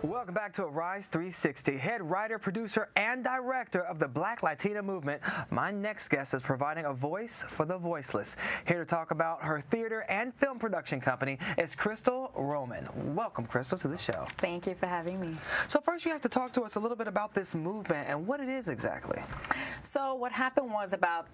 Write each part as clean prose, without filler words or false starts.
Welcome back to Arise 360. Head writer, producer, and director of the Black Latina movement, my next guest is providing a voice for the voiceless. Here to talk about her theater and film production company is Crystal Roman. Welcome, Crystal, to the show. Thank you for having me. So first you have to talk to us a little bit about this movement and what it is exactly. So what happened was about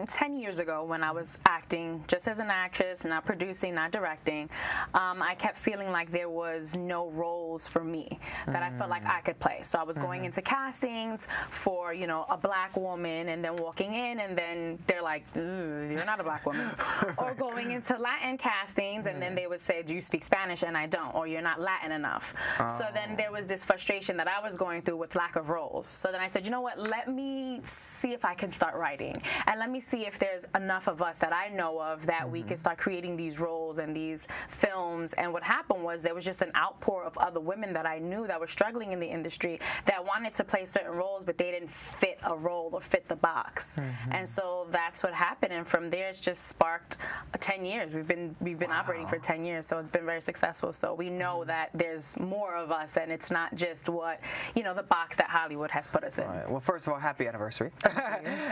10 years ago when I was acting just as an actress, not producing, not directing, I kept feeling like there was no roles for me that I felt like I could play. So I was going into castings for, you know, a black woman and then walking in and then they're like, you're not a black woman. Or going into Latin castings and then they would say, do you speak Spanish? And I don't. Or you're not Latin enough. So then there was this frustration that I was going through with lack of roles. So then I said, you know what, let me see if I can start writing. And let me see if there's enough of us that I know of that we can start creating these roles and these films. And what happened was there was just an outpour of other women that I knew that were struggling in the industry that wanted to play certain roles, but they didn't fit a role or fit the box. And so that's what happened. And from there, it's just sparked 10 years. We've been operating for 10 years, so it's been very successful. So we know that there's more of us, and it's not just what, you know, the box that Hollywood has put us in. All right. Well, first of all, happy anniversary.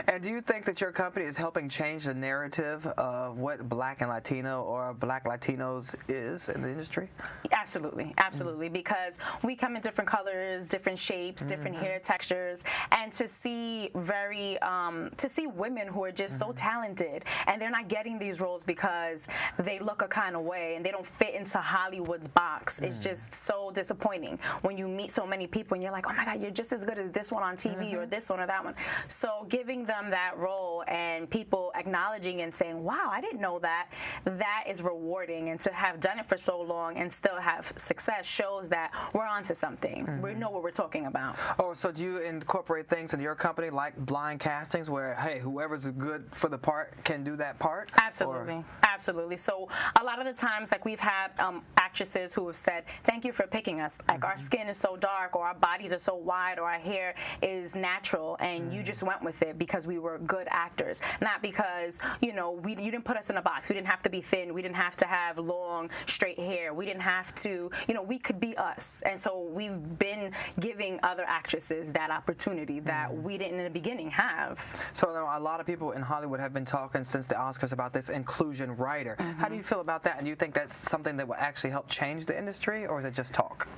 And do you think that your company is helping change the narrative of what Black and Latino or Black Latinos is in the industry? Absolutely, absolutely, because we come in different colors, different shapes, different hair textures, and to see women who are just so talented and they're not getting these roles because they look a kind of way and they don't fit into Hollywood's box. It's just so disappointing when you meet so many people and you're like, oh my God, you're just as good as this one on TV or this one or that one. So giving them that role and people acknowledging and saying, wow, I didn't know that, that is rewarding. And to have done it for so long and still have success shows that we're onto something. We know what we're talking about. Oh, so do you incorporate things in your company like blind castings where, hey, whoever's good for the part can do that part? Absolutely. Absolutely. So a lot of the times, like we've had actresses who have said, thank you for picking us. Like our skin is so dark or our bodies are so wide or our hair is natural and you just went with it because we were good actors. Not because, you know, you didn't put us in a box. We didn't have to be thin. We didn't have to have long, straight hair. We didn't have to, you know, we could be us. And so we've been giving other actresses that opportunity that we didn't in the beginning have. So a lot of people in Hollywood have been talking since the Oscars about this inclusion writer. How do you feel about that? And do you think that's something that will actually help change the industry, or is it just talk?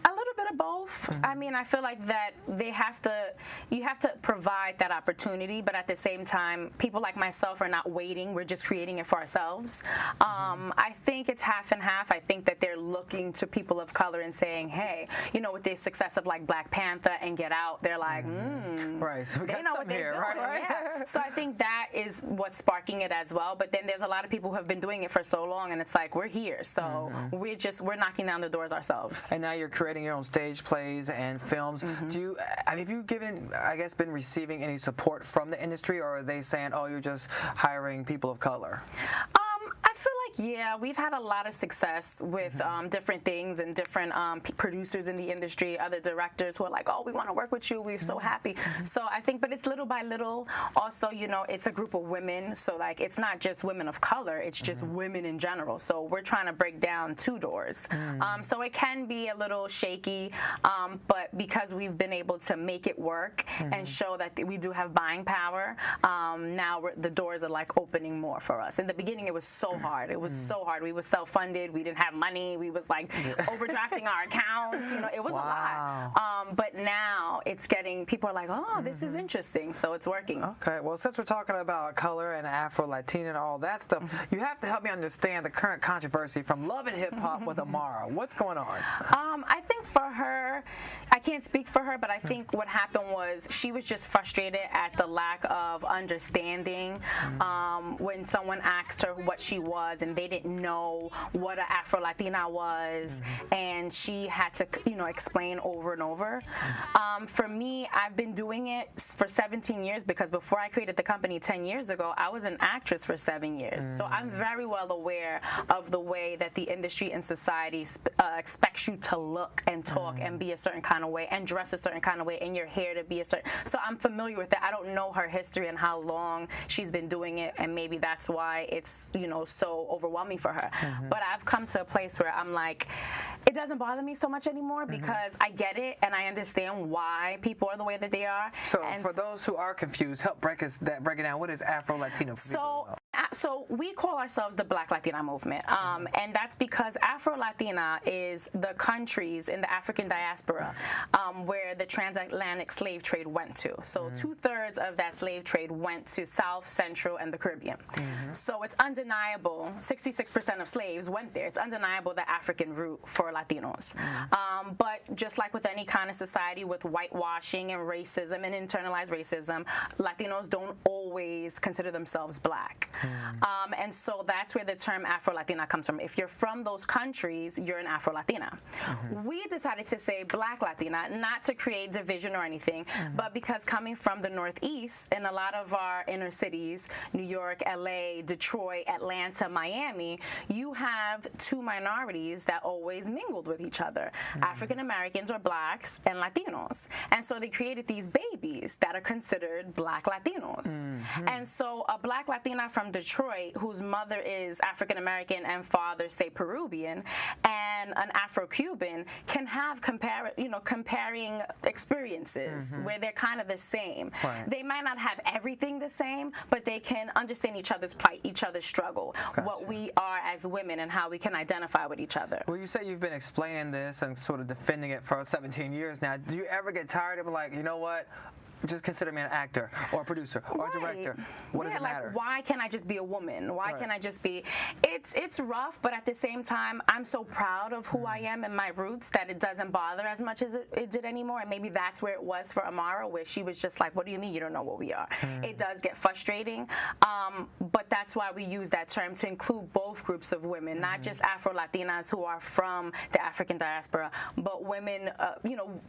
A little bit of both. I mean, I feel like that you have to provide that opportunity, but at the same time, people like myself are not waiting. We're just creating it for ourselves. I think it's half and half. I think that they're looking to people of color and saying, hey, you know, with the success of like Black Panther and Get Out, they're like, right. So we got they know what they're doing, right? Yeah. So I think that is what's sparking it as well. But then there's a lot of people who have been doing it for so long, and it's like, we're here. So we're knocking down the doors ourselves. And now you're creating your own stage plays and films. Have you been receiving any support from the industry, or are they saying, oh, you're just hiring people of color? I feel like, yeah, we've had a lot of success with different things and different producers in the industry, other directors who are like, oh, we want to work with you. We're so happy. So I think, but it's little by little. Also, you know, it's a group of women. So like, it's not just women of color. It's just women in general. So we're trying to break down two doors. So it can be a little shaky, but because we've been able to make it work and show that we do have buying power, now the doors are like opening more for us. In the beginning, it was so hard. It was so hard. We were self-funded. We didn't have money. We was like overdrafting our accounts. You know, it was a lot. But now it's getting, people are like, oh, this is interesting. So it's working. Okay. Well, since we're talking about color and Afro-Latina and all that stuff, you have to help me understand the current controversy from Love and Hip Hop with Amara. What's going on? I think for her, I can't speak for her, but I think what happened was she was just frustrated at the lack of understanding when someone asked her what she was and they didn't know what an Afro-Latina was, and she had to, you know, explain over and over. For me, I've been doing it for 17 years because before I created the company 10 years ago, I was an actress for 7 years. So I'm very well aware of the way that the industry and society expects you to look and talk and be a certain kind of way and dress a certain kind of way and your hair to be a certain. So I'm familiar with that. I don't know her history and how long she's been doing it, and maybe that's why it's, you know, so overwhelming for her. But I've come to a place where I'm like, it doesn't bother me so much anymore because I get it and I understand why people are the way that they are. So for those who are confused, help break it down. What is Afro-Latino? So we call ourselves the Black Latina movement, and that's because Afro-Latina is the countries in the African diaspora where the transatlantic slave trade went to. So 2/3 of that slave trade went to South, Central, and the Caribbean. So it's undeniable, 66% of slaves went there. It's undeniable the African root for Latinos. But just like with any kind of society with whitewashing and racism and internalized racism, Latinos don't always consider themselves black. And so that's where the term Afro-Latina comes from. If you're from those countries, you're an Afro-Latina. We decided to say Black Latina, not to create division or anything, but because coming from the Northeast, in a lot of our inner cities, New York, LA, Detroit, Atlanta, Miami, you have two minorities that always mingled with each other, African Americans or blacks and Latinos. And so they created these babies that are considered Black Latinos. And so a Black Latina from Detroit, whose mother is African American and father, say, Peruvian, and an Afro-Cuban can have comparing experiences where they're kind of the same. They might not have everything the same, but they can understand each other's plight, each other's struggle, what we are as women and how we can identify with each other. Well, you say you've been explaining this and sort of defending it for 17 years now. Do you ever get tired of like, you know what? Just consider me an actor or a producer or a director. What does it matter? Like, why can't I just be a woman? Why can't I just be? It's rough, but at the same time, I'm so proud of who I am and my roots that it doesn't bother as much as it did anymore. And maybe that's where it was for Amara, where she was just like, what do you mean you don't know what we are? It does get frustrating, but that's why we use that term to include both groups of women, not just Afro-Latinas who are from the African diaspora, but women,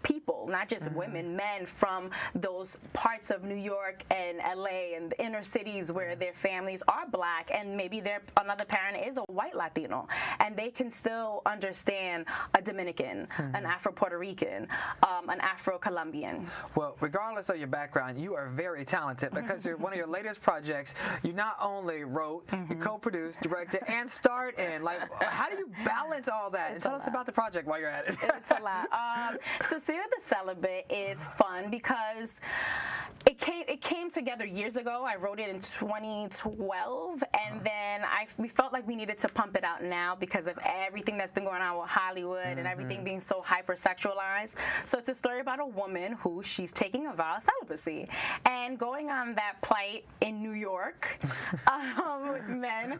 people, not just women, men from those parts of New York and LA and the inner cities where their families are black and maybe another parent is a white Latino, and they can still understand a Dominican, an Afro-Puerto Rican, an Afro-Colombian. Well, regardless of your background, you are very talented because one of your latest projects, you not only wrote, you co-produced, directed, and starred in. Like, how do you balance all that? And tell us about the project while you're at it. It's a lot. So Series the Celibate is fun because it came together years ago. I wrote it in 2012, and then we felt like we needed to pump it out now because of everything that's been going on with Hollywood and everything being so hypersexualized. So it's a story about a woman who she's taking a vow of celibacy and going on that plight in New York with men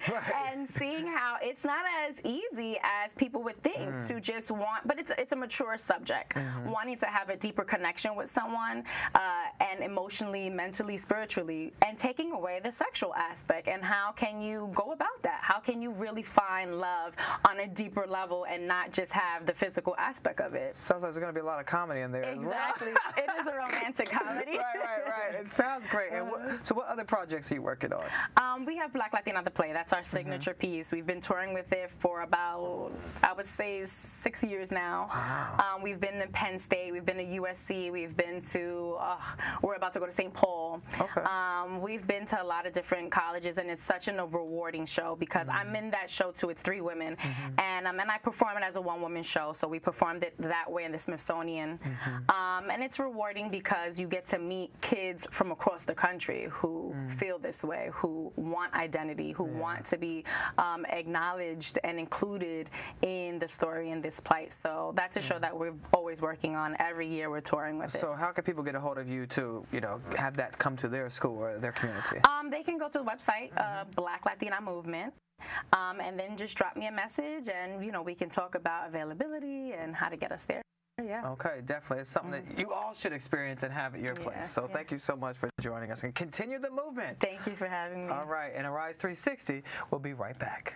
and seeing how it's not as easy as people would think to just want, but it's a mature subject, wanting to have a deeper connection with someone and emotionally, mentally, spiritually, and taking away the sexual aspect. And how can you go about that? How can you really find love on a deeper level and not just have the physical aspect of it? Sounds like there's going to be a lot of comedy in there Exactly. as well. It is a romantic comedy. Right. It sounds great. And so what other projects are you working on? We have Black Latina the Play. That's our signature piece. We've been touring with it for about, I would say, 6 years now. Wow. We've been to Penn State. We've been to USC. We've been to, we're about to go to St. Paul. We've been to a lot of different colleges, and it's such a rewarding show because I'm in that show too. It's 3 women, and I perform it as a one-woman show. So we performed it that way in the Smithsonian, and it's rewarding because you get to meet kids from across the country who feel this way, who want identity, who want to be acknowledged and included in the story in this plight. So that's a show that we're always working on. Every year we're touring with it. So how can people get a hold of you to, have that come to their school or their community? They can go to the website, Black Latina Movement, and then just drop me a message, and we can talk about availability and how to get us there. Yeah. Okay, definitely. It's something that you all should experience and have at your place. So thank you so much for joining us, and continue the movement. Thank you for having me. All right, and Arise 360, we'll be right back.